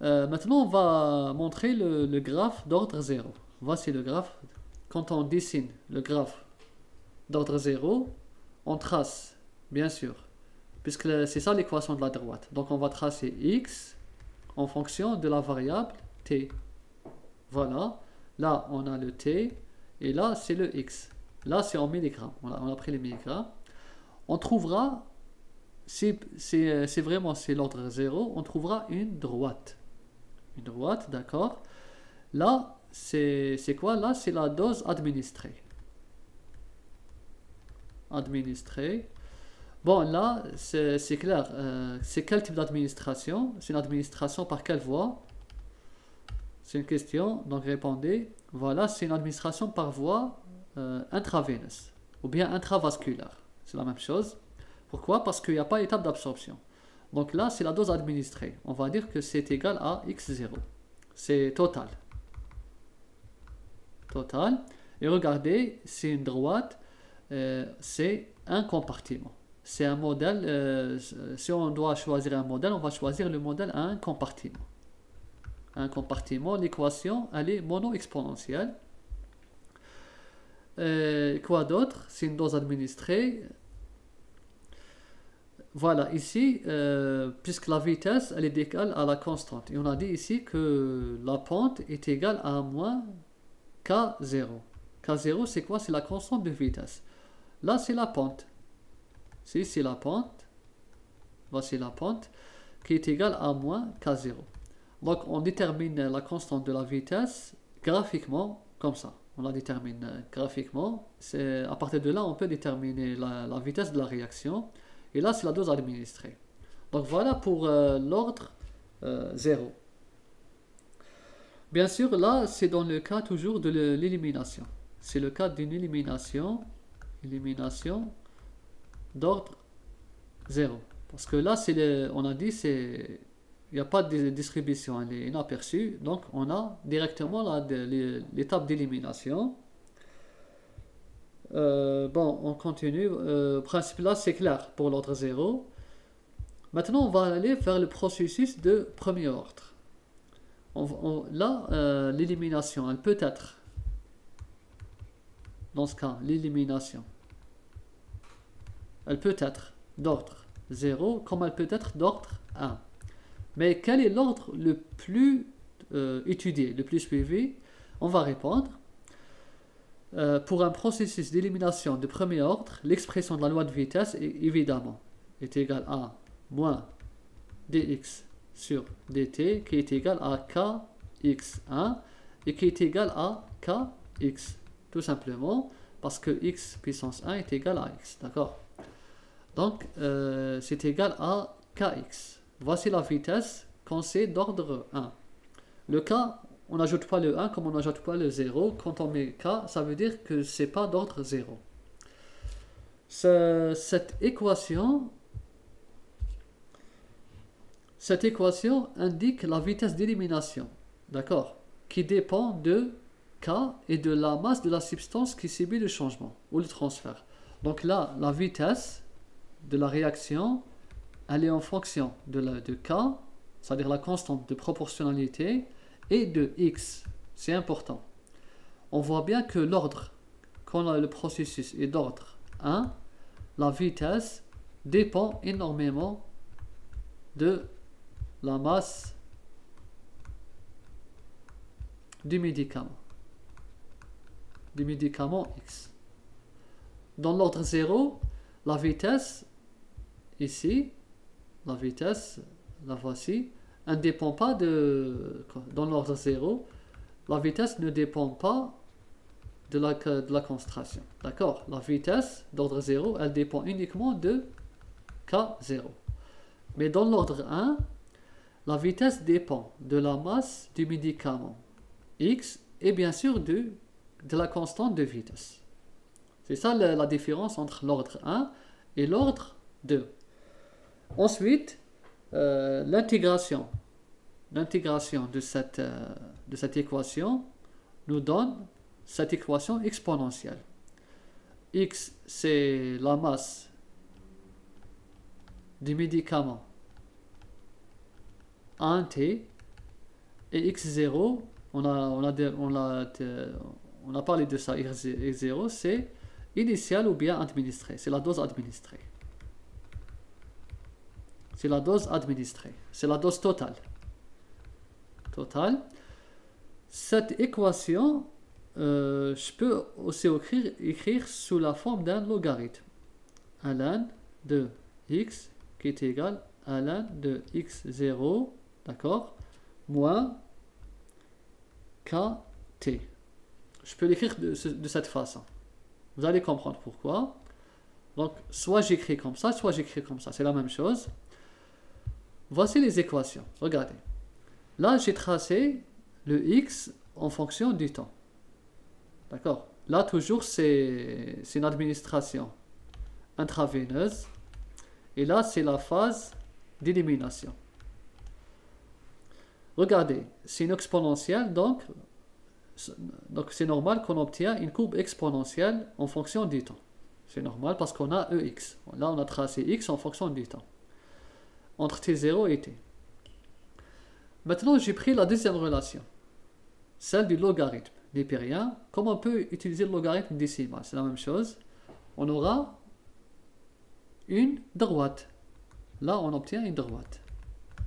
Maintenant, on va montrer le graphe d'ordre 0. Voici le graphe. Quand on dessine le graphe d'ordre 0, on trace, bien sûr, puisque c'est ça l'équation de la droite. Donc on va tracer x en fonction de la variable t. Voilà. Là, on a le t, et là, c'est le x. Là, c'est en milligrammes. On a pris les milligrammes. On trouvera, si c'est vraiment c'est l'ordre 0, on trouvera une droite. Une droite, d'accord. Là, c'est quoi? Là, c'est la dose administrée. Administrée. Bon, là, c'est clair. C'est quel type d'administration? C'est une administration par quelle voie? C'est une question, donc répondez. Voilà, c'est une administration par voie intraveineuse ou bien intravasculaire. C'est la même chose. Pourquoi? Parce qu'il n'y a pas d'étape d'absorption. Donc là, c'est la dose administrée. On va dire que c'est égal à x0. C'est total. Total. Et regardez, c'est une droite, c'est un compartiment. C'est un modèle, si on doit choisir un modèle, on va choisir le modèle à un compartiment. Un compartiment, l'équation, elle est mono-exponentielle. Quoi d'autre? C'est une dose administrée. Voilà, ici, puisque la vitesse, elle est égale à la constante. Et on a dit ici que la pente est égale à moins K0. K0, c'est quoi? C'est la constante de vitesse. Là, c'est la pente. C'est la pente. Voici la pente qui est égale à moins K0. Donc, on détermine la constante de la vitesse graphiquement comme ça. On la détermine graphiquement. À partir de là, on peut déterminer la vitesse de la réaction. Et là, c'est la dose administrée. Donc, voilà pour l'ordre 0. Bien sûr, là, c'est dans le cas toujours de l'élimination. C'est le cas d'une élimination d'ordre 0. Parce que là, on a dit, il n'y a pas de distribution, elle est inaperçue. Donc, on a directement l'étape d'élimination. Bon, on continue. Principe là, c'est clair pour l'ordre 0. Maintenant, on va aller vers le processus de premier ordre. Là, l'élimination, elle peut être, dans ce cas, l'élimination, elle peut être d'ordre 0 comme elle peut être d'ordre 1. Mais quel est l'ordre le plus étudié, le plus suivi? On va répondre. Pour un processus d'élimination de premier ordre, l'expression de la loi de vitesse, évidemment, est égale à moins dx sur dt, qui est égal à kx1 et qui est égal à kx, tout simplement, parce que x puissance 1 est égal à x, d'accord? Donc, c'est égal à kx. Voici la vitesse quand c'est d'ordre 1. Le k, on n'ajoute pas le 1 comme on n'ajoute pas le 0. Quand on met k, ça veut dire que c'est pas d'ordre 0. Cette équation indique la vitesse d'élimination, d'accord, qui dépend de k et de la masse de la substance qui subit le changement ou le transfert. Donc là, la vitesse de la réaction, elle est en fonction de k, c'est-à-dire la constante de proportionnalité, et de x. C'est important. On voit bien que l'ordre, quand le processus est d'ordre 1, la vitesse dépend énormément de la masse du médicament X. Dans l'ordre 0, la vitesse, ici, la vitesse, la voici, elle ne dépend pas dans l'ordre 0, la vitesse ne dépend pas de la concentration. D'accord? La vitesse d'ordre 0, elle dépend uniquement de K0. Mais dans l'ordre 1, la vitesse dépend de la masse du médicament X et bien sûr de la constante de vitesse. C'est ça la différence entre l'ordre 1 et l'ordre 2. Ensuite, l'intégration de cette équation nous donne cette équation exponentielle. X, c'est la masse du médicament 1T, Et x0, on a parlé de ça, x0, c'est initial ou bien administré. C'est la dose administrée. C'est la dose administrée. C'est la dose totale. Cette équation, je peux aussi écrire sous la forme d'un logarithme. ln de x qui est égal à ln de x0, d'accord, moins kt. Je peux l'écrire de cette façon. Vous allez comprendre pourquoi. Donc, soit j'écris comme ça, soit j'écris comme ça. C'est la même chose. Voici les équations. Regardez. Là, j'ai tracé le x en fonction du temps. D'accord? Là, toujours, c'est une administration intraveineuse. Et là, c'est la phase d'élimination. Regardez, c'est une exponentielle, donc c'est normal qu'on obtient une courbe exponentielle en fonction du temps. C'est normal parce qu'on a EX. Là, on a tracé X en fonction du temps. Entre T0 et T. Maintenant, j'ai pris la deuxième relation. Celle du logarithme népérien. Comment on peut utiliser le logarithme décimal? C'est la même chose. On aura une droite. Là, on obtient une droite.